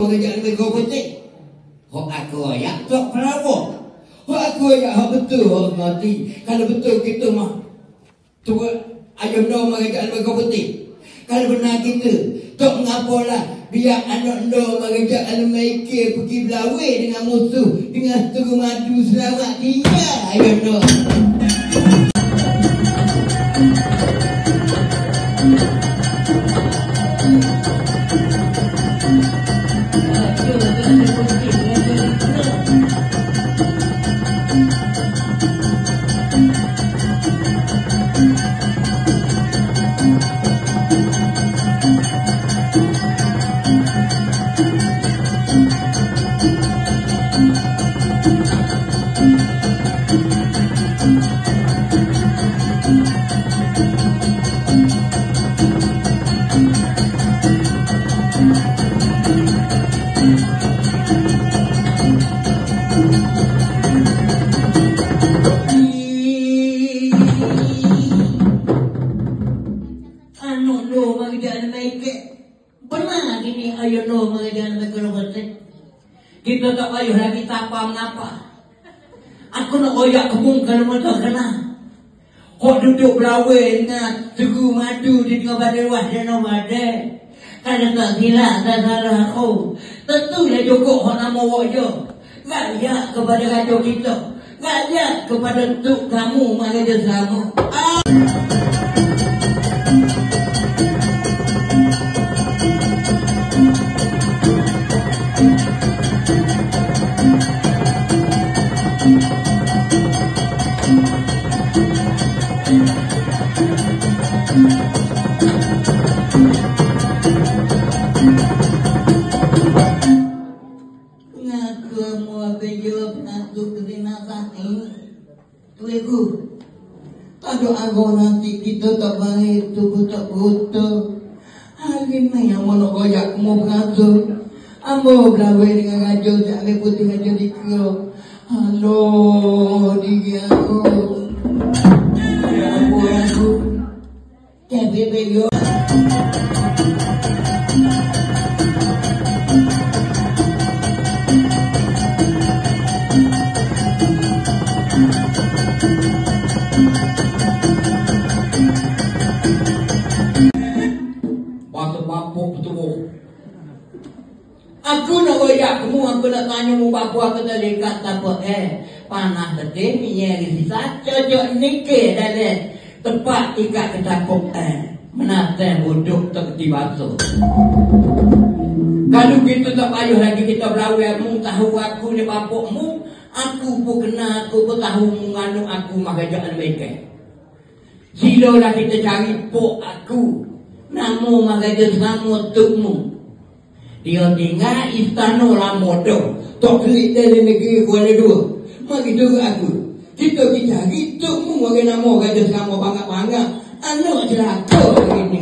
Kerajaan mereka penting. Hak aku ayak tak pelawak. Hak aku ayak hak betul hak ngerti. Kalau betul kita mah tu ayam no kerajaan mereka penting. Kalau benar kita tak mengapalah biar anak no kerajaan mereka pergi berlawan dengan musuh dengan setengah madu selamat tinggal ayam no. Pernah gini ayo no mengajar mereka kita tak payah lagi tapa mengapa. Aku nak koyak kebun kalau mereka kena. Kau duduk berlawan dengan teguh madu di tengah badan wahana badan. Kalau tak gila tak salah aku. Tentulah Joko hak nama wajah. Gaya kepada raja kita. Gaya kepada tuk kamu mengajar sama. Ada agak nanti kita tak baik tu tak buta. Hari ni yang mana koyak mau berasa. Amo berlawan dengan raja tak ada putih raja dikira. Halo diri aku. Ya ampun aku. Tapi bego. Aku nak koyak kamu, aku nak tanya mu bapa aku tadi kata apa panah tadi minyak di sisa cocok nikah dalam tempat ikat kecapuk menata buduk tak dibasuh. Kalau gitu tak payah lagi kita berlawan mu tahu aku ni bapakmu, aku pun kena aku pun tahu menganu aku makajaan mereka. Silalah kita cari pok aku, namu makajaan sama tukmu. Dia tinggal istana Lamodo. Tok kelik dari negeri Kuala Dua. Mari turut aku. Kita cari tok mu bagi nama kata sama bangga-bangga. Anak jelaka ini.